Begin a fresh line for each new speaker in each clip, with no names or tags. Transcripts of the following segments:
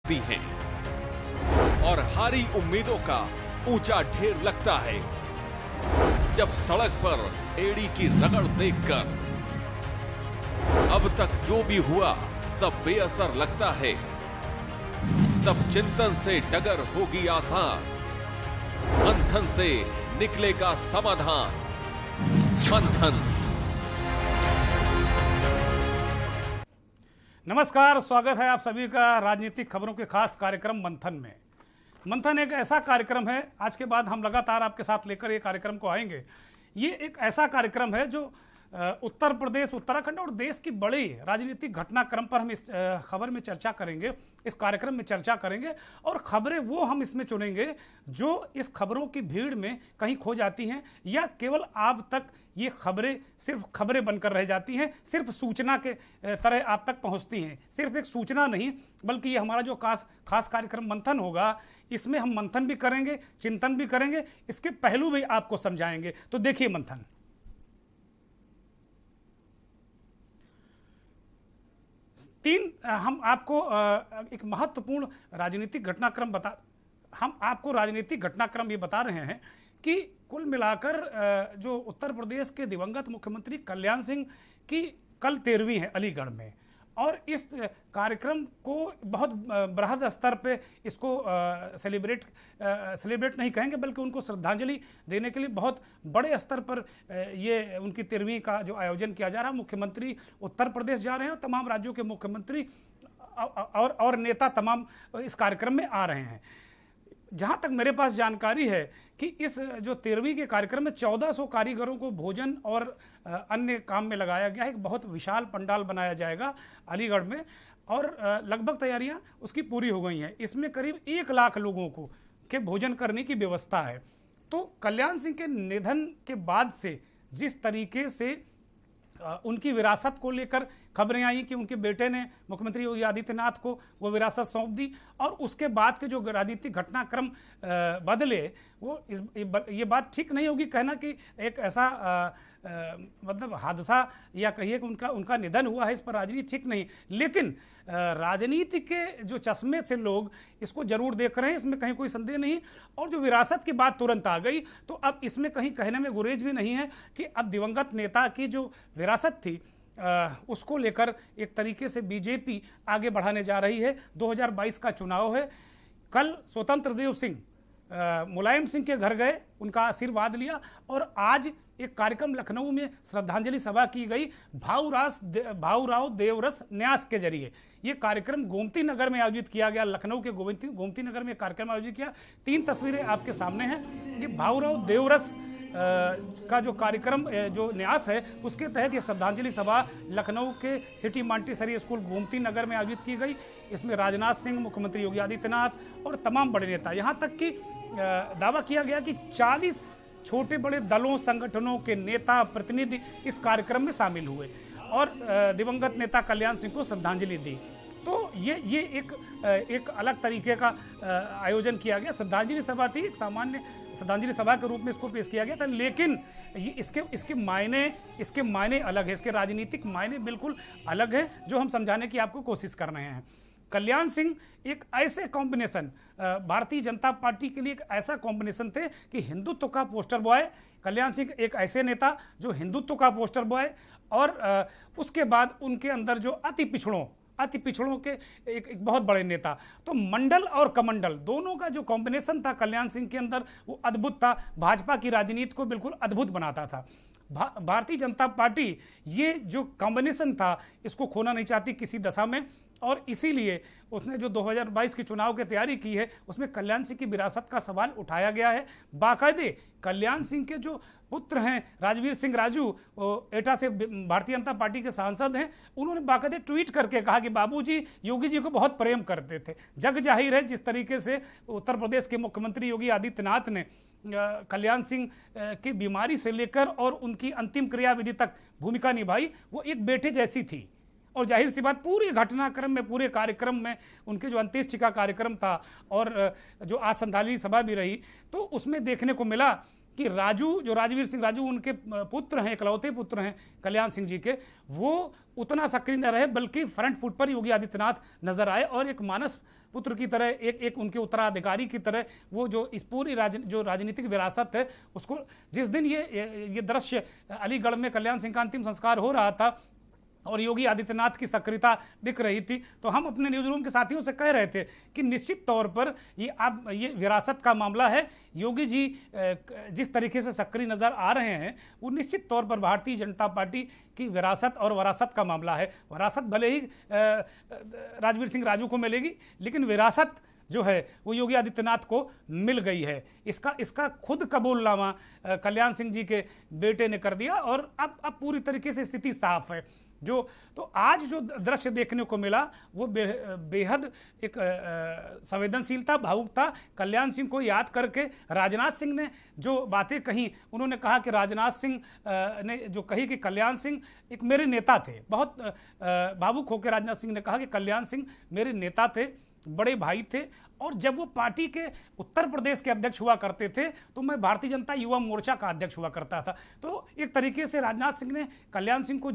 लगती हैं और हारी उम्मीदों का ऊंचा ढेर लगता है जब सड़क पर एड़ी की रगड़ देखकर अब तक जो भी हुआ सब बेअसर लगता है। तब चिंतन से डगर होगी आसान, मंथन से निकलेगा समाधान। मंथन।
नमस्कार, स्वागत है आप सभी का राजनीतिक खबरों के खास कार्यक्रम मंथन में। मंथन एक ऐसा कार्यक्रम है, आज के बाद हम लगातार आपके साथ लेकर ये कार्यक्रम को आएंगे। ये एक ऐसा कार्यक्रम है जो उत्तर प्रदेश, उत्तराखंड और देश की बड़ी राजनीतिक घटनाक्रम पर हम इस खबर में चर्चा करेंगे, इस कार्यक्रम में चर्चा करेंगे। और खबरें वो हम इसमें चुनेंगे जो इस खबरों की भीड़ में कहीं खो जाती हैं या केवल आप तक ये खबरें सिर्फ खबरें बनकर रह जाती हैं, सिर्फ सूचना के तरह आप तक पहुंचती हैं। सिर्फ एक सूचना नहीं, बल्कि ये हमारा जो खास कार्यक्रम मंथन होगा, इसमें हम मंथन भी करेंगे, चिंतन भी करेंगे, इसके पहलू भी आपको समझाएंगे। तो देखिए मंथन। हम आपको एक महत्वपूर्ण राजनीतिक घटनाक्रम हम आपको राजनीतिक घटनाक्रम ये बता रहे हैं कि कुल मिलाकर जो उत्तर प्रदेश के दिवंगत मुख्यमंत्री कल्याण सिंह की कल 13वीं है अलीगढ़ में। और इस कार्यक्रम को बहुत बृहद स्तर पे इसको सेलिब्रेट नहीं कहेंगे, बल्कि उनको श्रद्धांजलि देने के लिए बहुत बड़े स्तर पर ये उनकी 13वीं का जो आयोजन किया जा रहा है। मुख्यमंत्री उत्तर प्रदेश जा रहे हैं और तमाम राज्यों के मुख्यमंत्री और नेता तमाम इस कार्यक्रम में आ रहे हैं। जहाँ तक मेरे पास जानकारी है कि इस जो 13वीं के कार्यक्रम में 1400 कारीगरों को भोजन और अन्य काम में लगाया गया है। एक बहुत विशाल पंडाल बनाया जाएगा अलीगढ़ में और लगभग तैयारियां उसकी पूरी हो गई हैं। इसमें करीब 1 लाख लोगों को के भोजन करने की व्यवस्था है। तो कल्याण सिंह के निधन के बाद से जिस तरीके से उनकी विरासत को लेकर खबरें आई कि उनके बेटे ने मुख्यमंत्री योगी आदित्यनाथ को वो विरासत सौंप दी और उसके बाद के जो राजनीतिक घटनाक्रम बदले, वो ये बात ठीक नहीं होगी कहना कि एक ऐसा मतलब हादसा या कहिए कि उनका निधन हुआ है, इस पर राजनीति ठीक नहीं। लेकिन राजनीति के जो चश्मे से लोग इसको जरूर देख रहे हैं, इसमें कहीं कोई संदेह नहीं। और जो विरासत की बात तुरंत आ गई, तो अब इसमें कहीं कहने में गुरेज भी नहीं है कि अब दिवंगत नेता की जो विरासत थी उसको लेकर एक तरीके से बीजेपी आगे बढ़ाने जा रही है। 2022 का चुनाव है। कल स्वतंत्र देव सिंह मुलायम सिंह के घर गए, उनका आशीर्वाद लिया और आज एक कार्यक्रम लखनऊ में श्रद्धांजलि सभा की गई भाऊराव देवरस न्यास के जरिए। ये कार्यक्रम गोमती नगर में आयोजित किया गया। लखनऊ के गोमती नगर में कार्यक्रम आयोजित किया। 3 तस्वीरें आपके सामने हैं कि भाऊराव देवरस का जो कार्यक्रम जो न्यास है उसके तहत ये श्रद्धांजलि सभा लखनऊ के city Montessori school Gomti Nagar में आयोजित की गई। इसमें राजनाथ सिंह, मुख्यमंत्री योगी आदित्यनाथ और तमाम बड़े नेता, यहाँ तक कि दावा किया गया कि 40 छोटे बड़े दलों, संगठनों के नेता, प्रतिनिधि इस कार्यक्रम में शामिल हुए और दिवंगत नेता कल्याण सिंह को श्रद्धांजलि दी। तो ये एक अलग तरीके का आयोजन किया गया। श्रद्धांजलि सभा थी, एक सामान्य श्रद्धांजलि सभा के रूप में इसको पेश किया गया था। लेकिन इसके मायने अलग है, इसके राजनीतिक मायने बिल्कुल अलग है, जो हम समझाने की आपको कोशिश कर रहे हैं। कल्याण सिंह एक ऐसे कॉम्बिनेशन, भारतीय जनता पार्टी के लिए एक ऐसा कॉम्बिनेशन थे कि हिंदुत्व का पोस्टर बॉय। कल्याण सिंह एक ऐसे नेता जो हिंदुत्व का पोस्टर बॉय और उसके बाद उनके अंदर जो अति पिछड़ों के एक बहुत बड़े नेता। तो मंडल और कमंडल दोनों का जो कॉम्बिनेशन था कल्याण सिंह के अंदर, वो अद्भुत था। भाजपा की राजनीति को बिल्कुल अद्भुत बनाता था। भारतीय जनता पार्टी ये जो कॉम्बिनेशन था इसको खोना नहीं चाहती किसी दशा में, और इसीलिए उसने जो 2022 के चुनाव की तैयारी की है उसमें कल्याण सिंह की विरासत का सवाल उठाया गया है। बाकायदे कल्याण सिंह के जो पुत्र हैं राजवीर सिंह राजू, एटा से भारतीय जनता पार्टी के सांसद हैं, उन्होंने बाकायदे ट्वीट करके कहा कि बाबूजी योगी जी को बहुत प्रेम करते थे। जग जाहिर है जिस तरीके से उत्तर प्रदेश के मुख्यमंत्री योगी आदित्यनाथ ने कल्याण सिंह की बीमारी से लेकर और उनकी अंतिम क्रियाविधि तक भूमिका निभाई, वो एक बेटे जैसी थी। और जाहिर सी बात पूरे घटनाक्रम में, पूरे कार्यक्रम में उनके जो अंत्येष्टि का कार्यक्रम था और जो आज श्रद्धांजलि सभा भी रही, तो उसमें देखने को मिला कि राजू, जो राजवीर सिंह राजू उनके पुत्र हैं, इकलौते पुत्र हैं कल्याण सिंह जी के, वो उतना सक्रिय न रहे, बल्कि फ्रंट फुट पर योगी आदित्यनाथ नजर आए और एक मानस पुत्र की तरह, एक उनके उत्तराधिकारी की तरह वो जो इस पूरी जो राजनीतिक विरासत है उसको, जिस दिन ये दृश्य अलीगढ़ में कल्याण सिंह का अंतिम संस्कार हो रहा था और योगी आदित्यनाथ की सक्रियता दिख रही थी, तो हम अपने न्यूज़ रूम के साथियों से कह रहे थे कि निश्चित तौर पर ये विरासत का मामला है। योगी जी जिस तरीके से सक्रिय नज़र आ रहे हैं वो निश्चित तौर पर भारतीय जनता पार्टी की विरासत और वरासत का मामला है। वरासत भले ही राजवीर सिंह राजू को मिलेगी, लेकिन विरासत जो है वो योगी आदित्यनाथ को मिल गई है। इसका खुद कबूलनामा कल्याण सिंह जी के बेटे ने कर दिया और अब पूरी तरीके से स्थिति साफ है। तो आज जो दृश्य देखने को मिला वो बेहद एक संवेदनशीलता, भावुकता। कल्याण सिंह को याद करके राजनाथ सिंह ने जो बातें कही, उन्होंने कहा कि राजनाथ सिंह ने जो कही कि कल्याण सिंह एक मेरे नेता थे, बहुत भावुक होकर राजनाथ सिंह ने कहा कि कल्याण सिंह मेरे नेता थे, बड़े भाई थे, और जब वो पार्टी के उत्तर प्रदेश के अध्यक्ष हुआ करते थे तो मैं भारतीय जनता युवा मोर्चा का अध्यक्ष हुआ करता था। तो एक तरीके से राजनाथ सिंह ने कल्याण सिंह को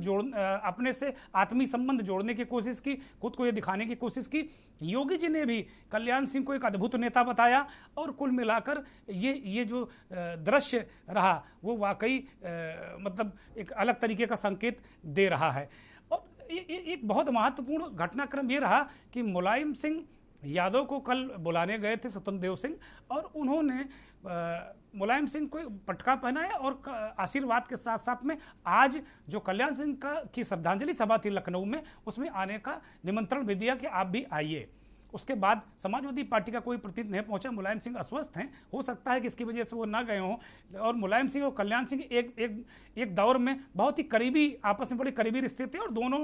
अपने से आत्मीय संबंध जोड़ने की कोशिश की, खुद को ये दिखाने की कोशिश की। योगी जी ने भी कल्याण सिंह को एक अद्भुत नेता बताया और कुल मिलाकर ये जो दृश्य रहा वो वाकई मतलब एक अलग तरीके का संकेत दे रहा है। और एक बहुत महत्वपूर्ण घटनाक्रम ये रहा कि मुलायम सिंह यादव को कल बुलाने गए थे स्वतंत्र देव सिंह, और उन्होंने मुलायम सिंह को पटका पहनाया और आशीर्वाद के साथ साथ में आज जो कल्याण सिंह की श्रद्धांजलि सभा थी लखनऊ में, उसमें आने का निमंत्रण भी दिया कि आप भी आइए। उसके बाद समाजवादी पार्टी का कोई प्रतिनिधि नहीं पहुंचा। मुलायम सिंह अस्वस्थ हैं, हो सकता है कि इसकी वजह से वो ना गए हों, और मुलायम सिंह और कल्याण सिंह एक दौर में बहुत ही करीबी, आपस में बड़े करीबी रिश्ते थे, और दोनों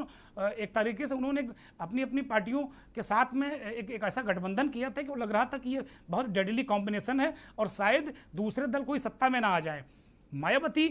एक तरीके से उन्होंने अपनी अपनी पार्टियों के साथ में एक ऐसा गठबंधन किया था कि वो लग रहा था कि ये बहुत डेडली कॉम्बिनेशन है और शायद दूसरे दल कोई सत्ता में ना आ जाए। मायावती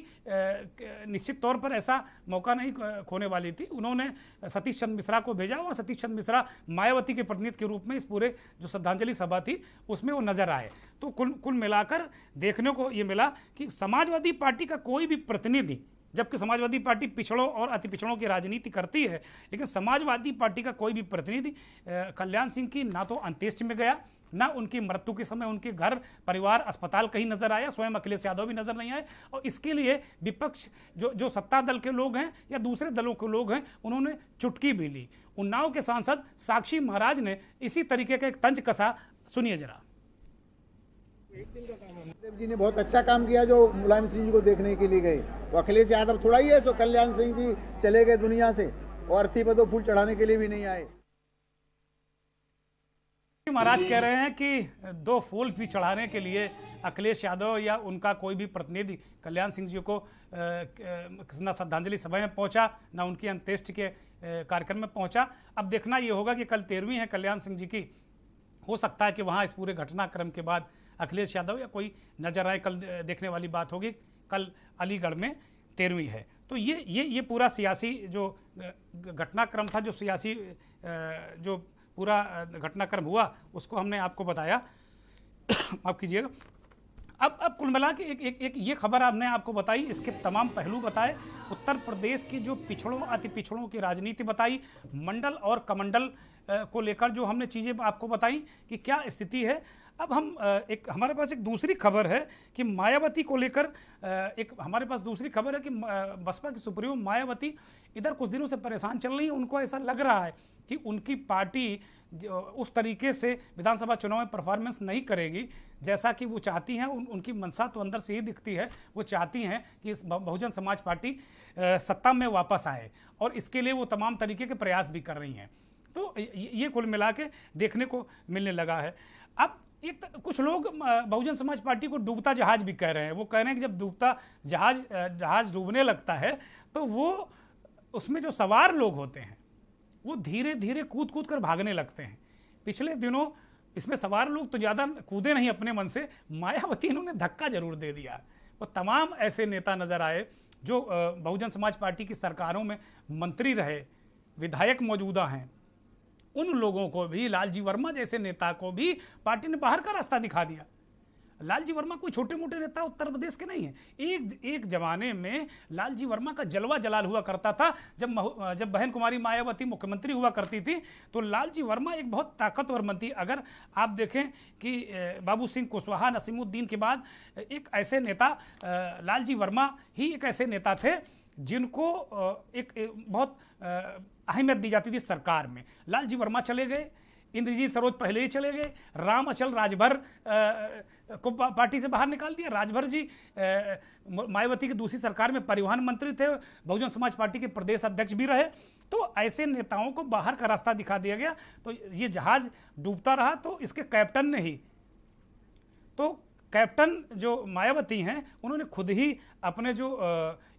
निश्चित तौर पर ऐसा मौका नहीं खोने वाली थी। उन्होंने सतीश चंद्र मिश्रा को भेजा और सतीश चंद्र मिश्रा मायावती के प्रतिनिधि के रूप में इस पूरे जो श्रद्धांजलि सभा थी उसमें वो नजर आए। तो कुल मिलाकर देखने को ये मिला कि समाजवादी पार्टी का कोई भी प्रतिनिधि, जबकि समाजवादी पार्टी पिछड़ों और अति पिछड़ों की राजनीति करती है, लेकिन समाजवादी पार्टी का कोई भी प्रतिनिधि कल्याण सिंह की ना तो अंत्येष्टि में गया, ना उनकी मृत्यु के समय उनके घर परिवार अस्पताल कहीं नजर आया, स्वयं अखिलेश यादव भी नजर नहीं आए। और इसके लिए विपक्ष जो सत्ता दल के लोग हैं या दूसरे दलों के लोग हैं, उन्होंने चुटकी भी ली। उन्नाव के सांसद साक्षी महाराज ने इसी तरीके का एक तंज कसा, सुनिए जरा।
जी ने बहुत अच्छा काम किया जो मुलायम सिंह जी को देखने के लिए गए, तो अखिलेश यादव थोड़ा ही है, तो कल्याण सिंह जी चले गए दुनिया से और अर्थी पर तो फूल चढ़ाने के लिए भी नहीं आए।
महाराज कह रहे हैं कि 2 फूल भी चढ़ाने के लिए अखिलेश यादव या उनका कोई भी प्रतिनिधि कल्याण सिंह जी को ना श्रद्धांजलि सभा में पहुंचा, ना उनकी अंत्येष्टि के कार्यक्रम में पहुंचा। अब देखना ये होगा कि कल 13वीं है कल्याण सिंह जी की, हो सकता है कि वहां इस पूरे घटनाक्रम के बाद अखिलेश यादव या कोई नजर आए। कल देखने वाली बात होगी। कल अलीगढ़ में 13वीं है। तो ये पूरा सियासी जो घटनाक्रम था, जो सियासी जो पूरा घटनाक्रम हुआ, उसको हमने आपको बताया। माफ कीजिएगा। अब कुल मिला के एक ये खबर हमने आपको बताई, इसके तमाम पहलू बताए। उत्तर प्रदेश की जो पिछड़ों अति पिछड़ों की राजनीति बताई, मंडल और कमंडल को लेकर जो हमने चीज़ें आपको बताई कि क्या स्थिति है। अब हम हमारे पास एक दूसरी खबर है कि मायावती को लेकर हमारे पास दूसरी खबर है कि बसपा की सुप्रीमो मायावती इधर कुछ दिनों से परेशान चल रही है। उनको ऐसा लग रहा है कि उनकी पार्टी उस तरीके से विधानसभा चुनाव में परफॉर्मेंस नहीं करेगी जैसा कि वो चाहती हैं। उनकी मंशा तो अंदर से ही दिखती है। वो चाहती हैं कि बहुजन समाज पार्टी सत्ता में वापस आए, और इसके लिए वो तमाम तरीके के प्रयास भी कर रही हैं। तो ये कुल मिला के देखने को मिलने लगा है। अब कुछ लोग बहुजन समाज पार्टी को डूबता जहाज भी कह रहे हैं। वो कह रहे हैं कि जब डूबता जहाज डूबने लगता है तो वो उसमें जो सवार लोग होते हैं वो धीरे धीरे कूद कूद कर भागने लगते हैं। पिछले दिनों इसमें सवार लोग तो ज़्यादा कूदे नहीं अपने मन से, मायावती इन्होंने धक्का जरूर दे दिया। वो तमाम ऐसे नेता नजर आए जो बहुजन समाज पार्टी की सरकारों में मंत्री रहे, विधायक मौजूदा हैं, उन लोगों को भी, लालजी वर्मा जैसे नेता को भी पार्टी ने बाहर का रास्ता दिखा दिया। लालजी वर्मा कोई छोटे मोटे नेता उत्तर प्रदेश के नहीं हैं। एक जमाने में लालजी वर्मा का जलवा जलाल हुआ करता था। जब बहन कुमारी मायावती मुख्यमंत्री हुआ करती थी तो लालजी वर्मा एक बहुत ताकतवर मंत्री, अगर आप देखें कि बाबू सिंह कुशवाहा, नसीमुद्दीन के बाद एक ऐसे नेता लालजी वर्मा ही एक ऐसे नेता थे जिनको एक बहुत अहमियत दी जाती थी सरकार में। लालजी वर्मा चले गए, इंद्रजीत सरोज पहले ही चले गए, राम अचल राजभर को पार्टी से बाहर निकाल दिया। राजभर जी मायावती की दूसरी सरकार में परिवहन मंत्री थे, बहुजन समाज पार्टी के प्रदेश अध्यक्ष भी रहे। तो ऐसे नेताओं को बाहर का रास्ता दिखा दिया गया, तो ये जहाज डूबता रहा। तो इसके कैप्टन ने ही, तो कैप्टन जो मायावती हैं उन्होंने खुद ही अपने जो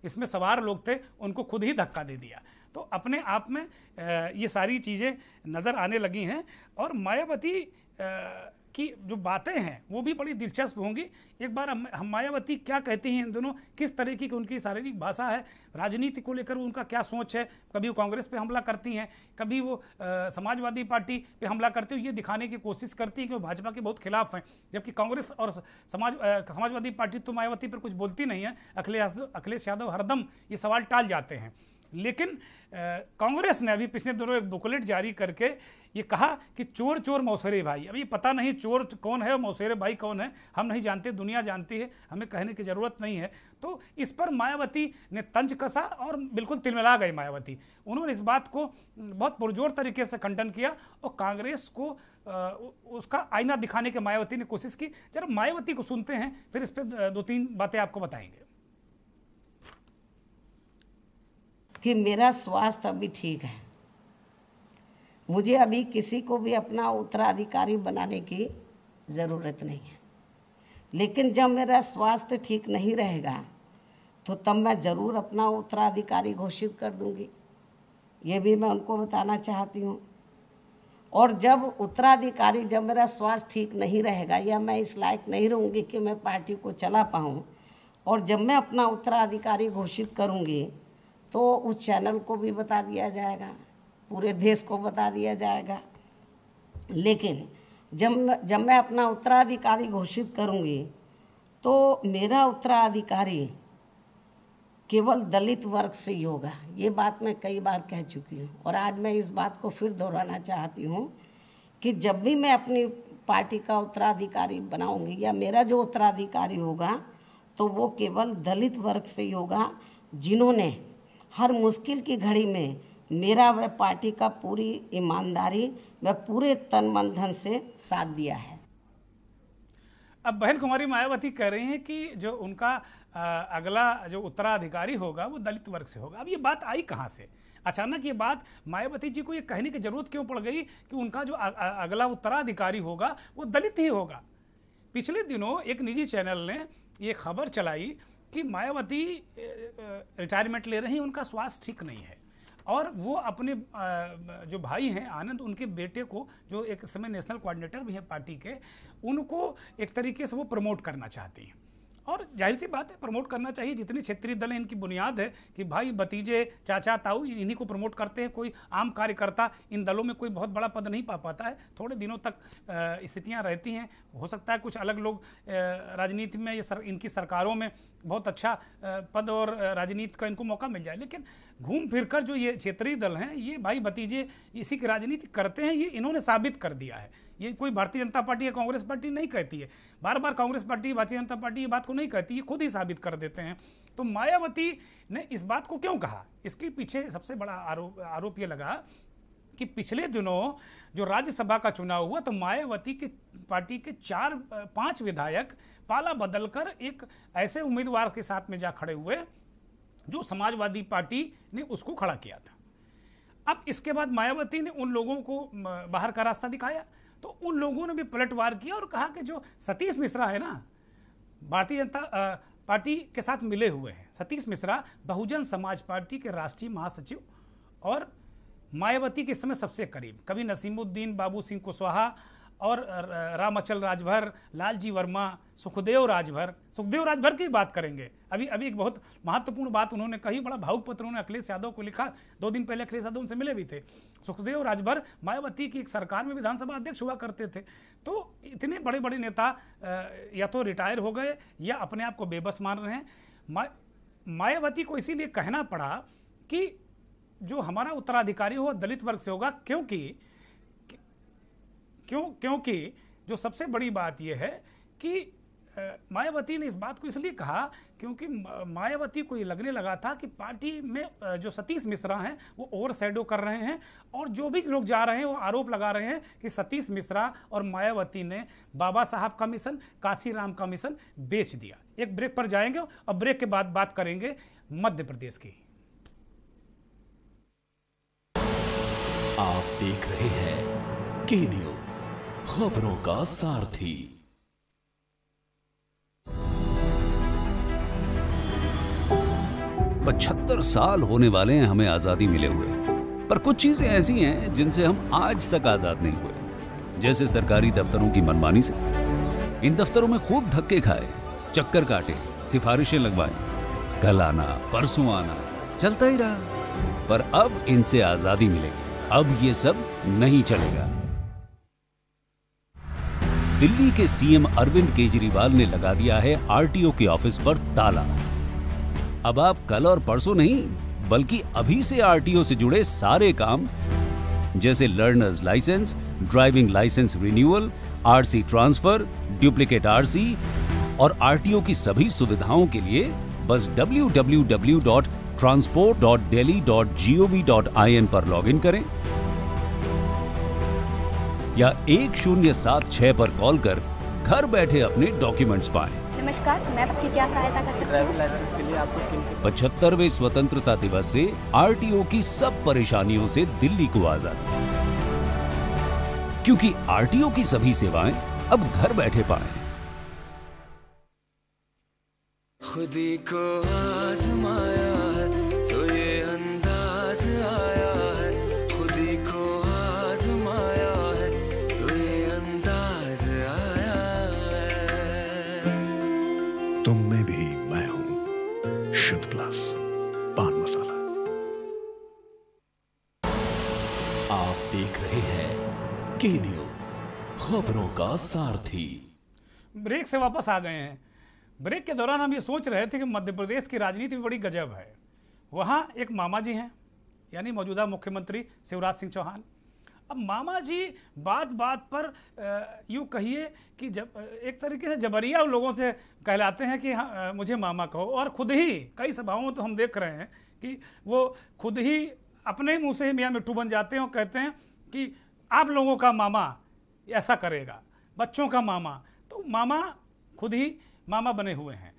इसमें सवार लोग थे उनको खुद ही धक्का दे दिया। तो अपने आप में ये सारी चीज़ें नज़र आने लगी हैं। और मायावती की जो बातें हैं वो भी बड़ी दिलचस्प होंगी। एक बार हम मायावती क्या कहती हैं इन दोनों, किस तरीके की उनकी शारीरिक भाषा है, राजनीति को लेकर उनका क्या सोच है। कभी वो कांग्रेस पे हमला करती हैं, कभी वो समाजवादी पार्टी पे हमला करती हैं, ये दिखाने की कोशिश करती हैं कि वो भाजपा के बहुत खिलाफ हैं, जबकि कांग्रेस और समाजवादी पार्टी तो मायावती पर कुछ बोलती नहीं है। अखिलेश यादव हरदम ये सवाल टाल जाते हैं। लेकिन कांग्रेस ने अभी पिछले दिनों एक बुकलेट जारी करके ये कहा कि चोर चोर मौसेरे भाई। अभी पता नहीं चोर कौन है और मौसेरे भाई कौन है, हम नहीं जानते, दुनिया जानती है, हमें कहने की ज़रूरत नहीं है। तो इस पर मायावती ने तंज कसा और बिल्कुल तिलमिला गई मायावती। उन्होंने इस बात को बहुत पुरजोर तरीके से खंडन किया और कांग्रेस को उसका आईना दिखाने की मायावती ने कोशिश की। जरा मायावती को सुनते हैं, फिर इस पर 2-3 बातें आपको बताएंगे।
कि मेरा स्वास्थ्य अभी ठीक है, मुझे अभी किसी को भी अपना उत्तराधिकारी बनाने की ज़रूरत नहीं है। लेकिन जब मेरा स्वास्थ्य ठीक नहीं रहेगा तो तब मैं ज़रूर अपना उत्तराधिकारी घोषित कर दूंगी, ये भी मैं उनको बताना चाहती हूँ। और जब उत्तराधिकारी, जब मेरा स्वास्थ्य ठीक नहीं रहेगा या मैं इस लायक नहीं रहूँगी कि मैं पार्टी को चला पाऊँ, और जब मैं अपना उत्तराधिकारी घोषित करूँगी तो उस चैनल को भी बता दिया जाएगा, पूरे देश को बता दिया जाएगा। लेकिन जब मैं अपना उत्तराधिकारी घोषित करूंगी तो मेरा उत्तराधिकारी केवल दलित वर्ग से ही होगा। ये बात मैं कई बार कह चुकी हूँ और आज मैं इस बात को फिर दोहराना चाहती हूँ कि जब भी मैं अपनी पार्टी का उत्तराधिकारी बनाऊंगी या मेरा जो उत्तराधिकारी होगा तो वो केवल दलित वर्ग से ही होगा, जिन्होंने हर मुश्किल की घड़ी में मेरा व पार्टी का पूरी ईमानदारी व पूरे तन मन धन से साथ दिया है।
अब बहन कुमारी मायावती कह रही हैं कि जो उनका अगला जो उत्तराधिकारी होगा वो दलित वर्ग से होगा। अब ये बात आई कहाँ से? अचानक ये बात मायावती जी को ये कहने की जरूरत क्यों पड़ गई कि उनका जो अगला उत्तराधिकारी होगा वो दलित ही होगा? पिछले दिनों एक निजी चैनल ने ये खबर चलाई कि मायावती रिटायरमेंट ले रही हैं, उनका स्वास्थ्य ठीक नहीं है और वो अपने जो भाई हैं आनंद, उनके बेटे को, जो एक समय नेशनल कोऑर्डिनेटर भी हैं पार्टी के, उनको एक तरीके से वो प्रमोट करना चाहती हैं। और जाहिर सी बात है, प्रमोट करना चाहिए। जितनी क्षेत्रीय दल है इनकी बुनियाद है कि भाई भतीजे चाचा ताऊ इन्हीं को प्रमोट करते हैं। कोई आम कार्यकर्ता इन दलों में कोई बहुत बड़ा पद नहीं पा पाता है, थोड़े दिनों तक स्थितियां रहती हैं। हो सकता है कुछ अलग लोग राजनीति में इनकी सरकारों में बहुत अच्छा पद और राजनीति का इनको मौका मिल जाए, लेकिन घूम फिर कर जो ये क्षेत्रीय दल हैं ये भाई भतीजे इसी की राजनीति करते हैं, ये इन्होंने साबित कर दिया है। ये कोई भारतीय जनता पार्टी या कांग्रेस पार्टी नहीं कहती है, बार बार कांग्रेस पार्टी भारतीय जनता पार्टी ये बात को नहीं कहती, ये खुद ही साबित कर देते हैं। तो मायावती ने इस बात को क्यों कहा? इसके पीछे सबसे बड़ा आरोप ये लगा कि पिछले दिनों जो राज्यसभा का चुनाव हुआ तो मायावती की पार्टी के 4-5 विधायक पाला बदलकर एक ऐसे उम्मीदवार के साथ में जा खड़े हुए जो समाजवादी पार्टी ने उसको खड़ा किया था। अब इसके बाद मायावती ने उन लोगों को बाहर का रास्ता दिखाया तो उन लोगों ने भी पलटवार किया और कहा कि जो सतीश मिश्रा है ना, भारतीय जनता पार्टी के साथ मिले हुए हैं। सतीश मिश्रा बहुजन समाज पार्टी के राष्ट्रीय महासचिव और मायावती के समय सबसे करीब, कभी नसीमुद्दीन, बाबू सिंह कुशवाहा और राम अचल राजभर, लालजी वर्मा, सुखदेव राजभर की बात करेंगे। अभी एक बहुत महत्वपूर्ण बात उन्होंने कही, बड़ा भावुक पत्र उन्होंने अखिलेश यादव को लिखा, 2 दिन पहले अखिलेश यादव उनसे मिले भी थे। सुखदेव राजभर मायावती की एक सरकार में विधानसभा अध्यक्ष हुआ करते थे। तो इतने बड़े बड़े नेता या तो रिटायर हो गए या अपने आप को बेबस मान रहे हैं। मायावती को इसीलिए कहना पड़ा कि जो हमारा उत्तराधिकारी हो दलित वर्ग से होगा, क्योंकि जो सबसे बड़ी बात यह है कि मायावती ने इस बात को इसलिए कहा क्योंकि मायावती को ये लगने लगा था कि पार्टी में जो सतीश मिश्रा हैं वो ओवर शैडो कर रहे हैं, और जो भी लोग जा रहे हैं वो आरोप लगा रहे हैं कि सतीश मिश्रा और मायावती ने बाबा साहब का मिशन, काशीराम का मिशन बेच दिया। एक ब्रेक पर जाएंगे और ब्रेक के बाद बात करेंगे मध्य प्रदेश की।
आप देख रहे हैं के न्यूज, खबरों का सारथी।
75 साल होने वाले हैं हमें आजादी मिले हुए, पर कुछ चीजें ऐसी हैं जिनसे हम आज तक आजाद नहीं हुए। जैसे सरकारी दफ्तरों की मनमानी से। इन दफ्तरों में खूब धक्के खाए, चक्कर काटे, सिफारिशें लगवाएं, कल आना परसों आना, चलता ही रहा। पर अब इनसे आजादी मिलेगी, अब ये सब नहीं चलेगा। दिल्ली के सीएम अरविंद केजरीवाल ने लगा दिया है आरटीओ के ऑफिस पर ताला। अब आप कल और परसों नहीं बल्कि अभी से आरटीओ से जुड़े सारे काम जैसे learners licence, driving licence renewal, RC transfer, duplicate RC और आरटीओ की सभी सुविधाओं के लिए बस www.transport.delhi.gov.in पर लॉगिन करें या 1076 पर कॉल कर घर बैठे अपने डॉक्यूमेंट्स पाएं।
नमस्कार, मैं आपकी क्या सहायता कर सकती हूँ?
ड्राइविंग लाइसेंस के लिए आपको
75वें स्वतंत्रता दिवस से आरटीओ की सब परेशानियों से दिल्ली को आजादी, क्योंकि आरटीओ की सभी सेवाएं अब घर बैठे पाएं।
खुदी को आजमाया है तो ये अंदाज आया है, खुदी को आजमाया है तो ये अंदाज आया है।
तुम में भी मैं हूं, शुद्ध प्लस पान मसाला।
आप देख रहे हैं के न्यूज, खबरों का सारथी।
ब्रेक से वापस आ गए हैं। ब्रेक के दौरान हम ये सोच रहे थे कि मध्य प्रदेश की राजनीति में बड़ी गजब है। वहाँ एक मामा जी हैं, यानी मौजूदा मुख्यमंत्री शिवराज सिंह चौहान। अब मामा जी बात बात पर यूँ कहिए कि जब एक तरीके से जबरिया लोगों से कहलाते हैं कि हाँ, मुझे मामा कहो, और खुद ही कई सभाओं में तो हम देख रहे हैं कि वो खुद ही अपने मुँह से ही मियाँ मिट्टू बन जाते हैं और कहते हैं कि आप लोगों का मामा ऐसा करेगा, बच्चों का मामा। तो मामा खुद ही मामा बने हुए हैं।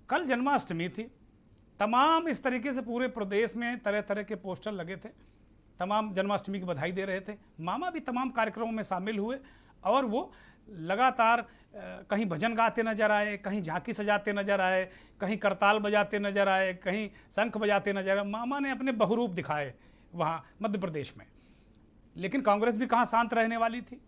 कल जन्माष्टमी थी, तमाम इस तरीके से पूरे प्रदेश में तरह तरह के पोस्टर लगे थे, तमाम जन्माष्टमी की बधाई दे रहे थे। मामा भी तमाम कार्यक्रमों में शामिल हुए और वो लगातार कहीं भजन गाते नजर आए, कहीं झांकी सजाते नजर आए, कहीं करताल बजाते नजर आए, कहीं शंख बजाते नजर आए। मामा ने अपने बहुरूप दिखाए वहाँ मध्य प्रदेश में। लेकिन कांग्रेस भी कहाँ शांत रहने वाली थी।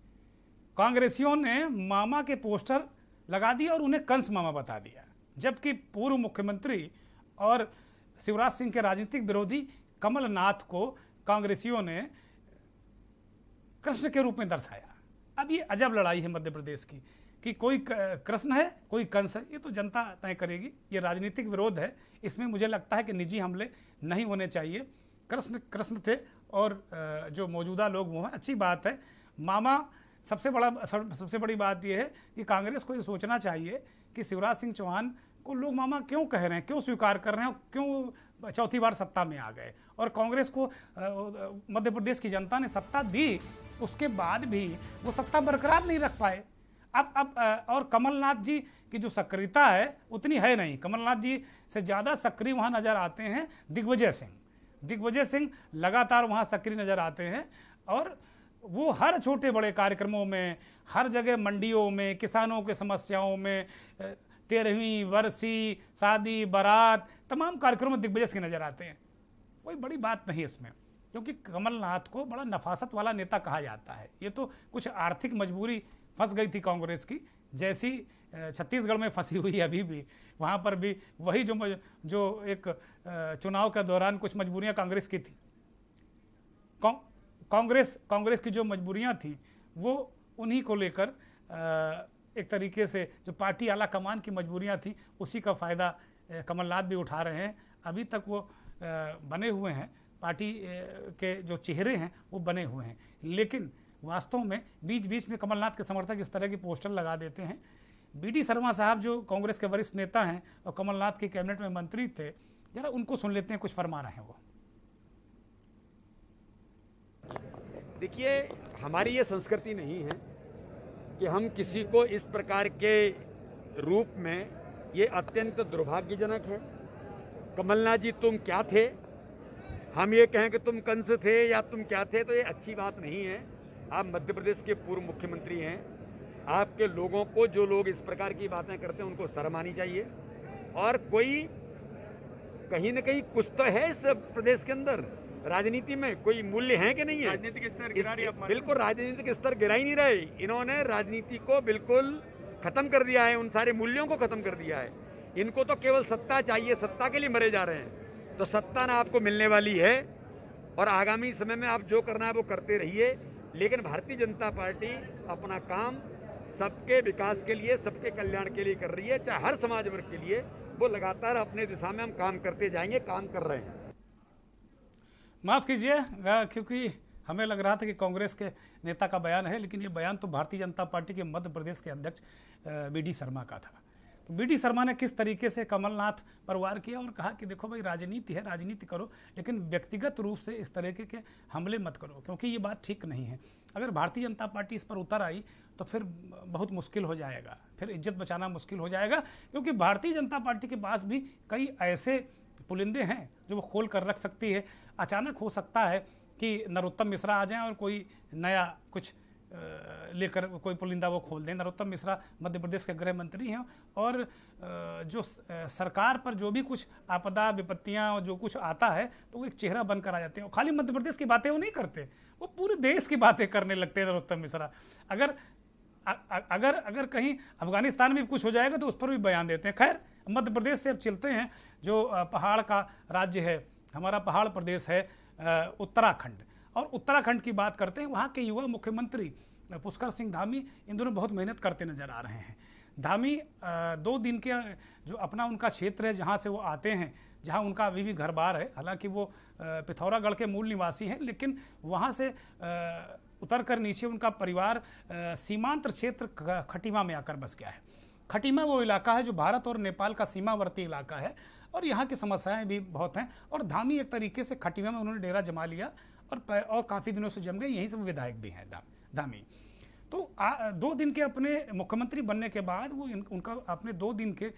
कांग्रेसियों ने मामा के पोस्टर लगा दिया और उन्हें कंस मामा बता दिया, जबकि पूर्व मुख्यमंत्री और शिवराज सिंह के राजनीतिक विरोधी कमलनाथ को कांग्रेसियों ने कृष्ण के रूप में दर्शाया। अब ये अजब लड़ाई है मध्य प्रदेश की कि कोई कृष्ण है कोई कंस है। ये तो जनता तय करेगी, ये राजनीतिक विरोध है। इसमें मुझे लगता है कि निजी हमले नहीं होने चाहिए। कृष्ण थे और जो मौजूदा लोग वो हैं, अच्छी बात है। मामा सबसे बड़ी बात यह है कि कांग्रेस को ये सोचना चाहिए कि शिवराज सिंह चौहान को लोग मामा क्यों कह रहे हैं, क्यों स्वीकार कर रहे हैं, क्यों चौथी बार सत्ता में आ गए। और कांग्रेस को मध्य प्रदेश की जनता ने सत्ता दी, उसके बाद भी वो सत्ता बरकरार नहीं रख पाए। अब और कमलनाथ जी की जो सक्रियता है उतनी है नहीं। कमलनाथ जी से ज़्यादा सक्रिय वहाँ नज़र आते हैं दिग्विजय सिंह। दिग्विजय सिंह लगातार वहाँ सक्रिय नज़र आते हैं और वो हर छोटे बड़े कार्यक्रमों में, हर जगह मंडियों में, किसानों की समस्याओं में, 13वीं वर्षी, शादी, बारात, तमाम कार्यक्रमों में दिग्विजय सिंह नजर आते हैं। कोई बड़ी बात नहीं इसमें, क्योंकि कमलनाथ को बड़ा नफासत वाला नेता कहा जाता है। ये तो कुछ आर्थिक मजबूरी फंस गई थी कांग्रेस की, जैसी छत्तीसगढ़ में फंसी हुई है अभी भी। वहाँ पर भी वही जो एक चुनाव के दौरान कुछ मजबूरियाँ कांग्रेस की थी। कांग्रेस की जो मजबूरियां थी वो उन्हीं को लेकर एक तरीके से जो पार्टी आला कमान की मजबूरियां थी उसी का फ़ायदा कमलनाथ भी उठा रहे हैं। अभी तक वो बने हुए हैं, पार्टी के जो चेहरे हैं वो बने हुए हैं, लेकिन वास्तव में बीच बीच में कमलनाथ के समर्थक इस तरह की पोस्टर लगा देते हैं। BD शर्मा साहब जो कांग्रेस के वरिष्ठ नेता हैं और कमलनाथ की कैबिनेट में मंत्री थे, जरा उनको सुन लेते हैं, कुछ फरमा रहे हैं वो।
देखिए, हमारी ये संस्कृति नहीं है कि हम किसी को इस प्रकार के रूप में, ये अत्यंत दुर्भाग्यजनक है। कमलनाथ जी तुम क्या थे, हम ये कहें कि तुम कंस थे या तुम क्या थे, तो ये अच्छी बात नहीं है। आप मध्य प्रदेश के पूर्व मुख्यमंत्री हैं, आपके लोगों को, जो लोग इस प्रकार की बातें करते हैं उनको शर्म आनी चाहिए। और कोई कहीं ना कहीं कुछ तो है इस प्रदेश के अंदर, राजनीति में कोई मूल्य है कि नहीं है?
राजनीतिक स्तर गिरा रही है।
बिल्कुल राजनीतिक स्तर गिरा ही नहीं रहे। इन्होंने राजनीति को बिल्कुल खत्म कर दिया है, उन सारे मूल्यों को खत्म कर दिया है। इनको तो केवल सत्ता चाहिए, सत्ता के लिए मरे जा रहे हैं। तो सत्ता ना आपको मिलने वाली है और आगामी समय में आप जो करना है वो करते रहिए, लेकिन भारतीय जनता पार्टी अपना काम सबके विकास के लिए, सबके कल्याण के लिए कर रही है, चाहे हर समाज वर्ग के लिए। वो लगातार अपने दिशा में हम काम करते जाएंगे, काम कर रहे हैं।
माफ़ कीजिए, क्योंकि हमें लग रहा था कि कांग्रेस के नेता का बयान है, लेकिन ये बयान तो भारतीय जनता पार्टी के मध्य प्रदेश के अध्यक्ष BD शर्मा का था। तो BD शर्मा ने किस तरीके से कमलनाथ पर वार किया और कहा कि देखो भाई, राजनीति है, राजनीति करो, लेकिन व्यक्तिगत रूप से इस तरीके के हमले मत करो, क्योंकि ये बात ठीक नहीं है। अगर भारतीय जनता पार्टी इस पर उतर आई तो फिर बहुत मुश्किल हो जाएगा, फिर इज्जत बचाना मुश्किल हो जाएगा, क्योंकि भारतीय जनता पार्टी के पास भी कई ऐसे पुलिंदे हैं जो वो खोल कर रख सकती है। अचानक हो सकता है कि नरोत्तम मिश्रा आ जाएं और कोई नया कुछ लेकर कोई पुलिंदा वो खोल दें। नरोत्तम मिश्रा मध्य प्रदेश के गृह मंत्री हैं और जो सरकार पर जो भी कुछ आपदा विपत्तियां और जो कुछ आता है तो वो एक चेहरा बनकर आ जाते हैं। और खाली मध्य प्रदेश की बातें वो नहीं करते, वो पूरे देश की बातें करने लगते हैं नरोत्तम मिश्रा। अगर कहीं अफगानिस्तान में कुछ हो जाएगा तो उस पर भी बयान देते हैं। खैर, मध्य प्रदेश से अब चलते हैं, जो पहाड़ का राज्य है, हमारा पहाड़ प्रदेश है उत्तराखंड, और उत्तराखंड की बात करते हैं। वहाँ के युवा मुख्यमंत्री पुष्कर सिंह धामी इन दोनों बहुत मेहनत करते नजर आ रहे हैं। धामी 2 दिन के जो अपना उनका क्षेत्र है जहाँ से वो आते हैं, जहाँ उनका अभी भी घर बार है, हालांकि वो पिथौरागढ़ के मूल निवासी हैं, लेकिन वहाँ से उतर कर नीचे उनका परिवार सीमांत क्षेत्र खटीमा में आकर बस गया है। खटीमा वो इलाका है जो भारत और नेपाल का सीमावर्ती इलाका है और यहाँ की समस्याएं भी बहुत हैं। और धामी एक तरीके से खटीमा में उन्होंने डेरा जमा लिया और काफ़ी दिनों से जम गए, यहीं से वो विधायक भी हैं धामी। तो 2 दिन के अपने मुख्यमंत्री बनने के बाद वो उनका अपने 2 दिन के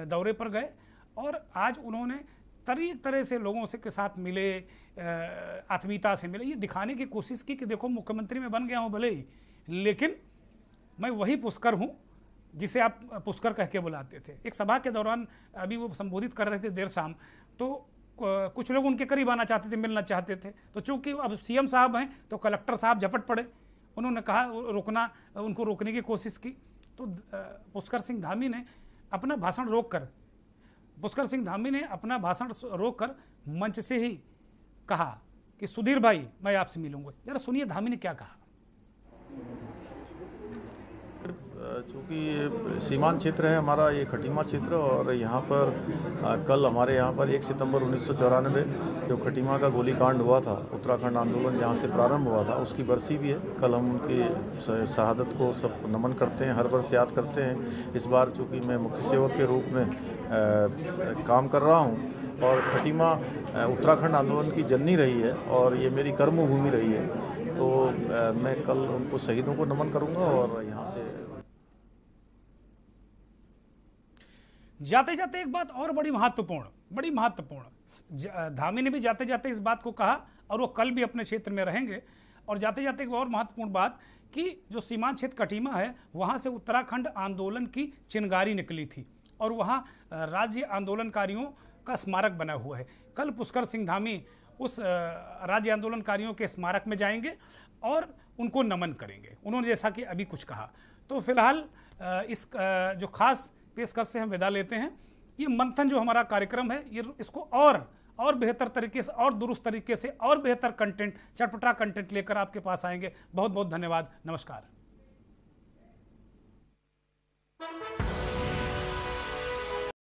दौरे पर गए और आज उन्होंने तरह से लोगों से के साथ मिले, आत्मीयता से मिले, ये दिखाने की कोशिश की कि देखो मुख्यमंत्री मैं बन गया हूँ भले ही, लेकिन मैं वही पुष्कर हूँ जिसे आप पुष्कर कह के बुलाते थे। एक सभा के दौरान अभी वो संबोधित कर रहे थे देर शाम, तो कुछ लोग उनके करीब आना चाहते थे, मिलना चाहते थे, तो चूंकि अब CM साहब हैं तो कलेक्टर साहब झपट पड़े, उन्होंने कहा उनको रोकने की कोशिश की। तो पुष्कर सिंह धामी ने अपना भाषण रोककर मंच से ही कहा कि सुधीर भाई मैं आपसे मिलूंगा। जरा सुनिए धामी ने क्या कहा।
चूँकि सीमांत क्षेत्र है हमारा ये खटीमा क्षेत्र, और यहाँ पर कल हमारे यहाँ पर 1 सितंबर 1994 जो खटीमा का गोलीकांड हुआ था, उत्तराखंड आंदोलन जहाँ से प्रारंभ हुआ था, उसकी बरसी भी है। कल हम उनकी शहादत को सब नमन करते हैं, हर वर्ष याद करते हैं। इस बार चूँकि मैं मुख्य सेवक के रूप में काम कर रहा हूँ और खटीमा उत्तराखंड आंदोलन की जननी रही है और ये मेरी कर्मभूमि रही है, तो मैं कल उनको शहीदों को नमन करूँगा। और यहाँ से
जाते जाते एक बात और बड़ी महत्वपूर्ण, धामी ने भी जाते जाते इस बात को कहा और वो कल भी अपने क्षेत्र में रहेंगे। और जाते जाते एक और महत्वपूर्ण बात कि जो सीमांत क्षेत्र कटीमा है वहाँ से उत्तराखंड आंदोलन की चिंगारी निकली थी और वहाँ राज्य आंदोलनकारियों का स्मारक बना हुआ है। कल पुष्कर सिंह धामी उस राज्य आंदोलनकारियों के स्मारक में जाएंगे और उनको नमन करेंगे, उन्होंने जैसा कि अभी कुछ कहा। तो फिलहाल इस जो खास पेशकश से हम विदा लेते हैं। ये मंथन जो हमारा कार्यक्रम है, ये इसको और बेहतर तरीके से और दुरुस्त तरीके से और बेहतर कंटेंट, चटपटा कंटेंट लेकर आपके पास आएंगे। बहुत बहुत धन्यवाद, नमस्कार।
है।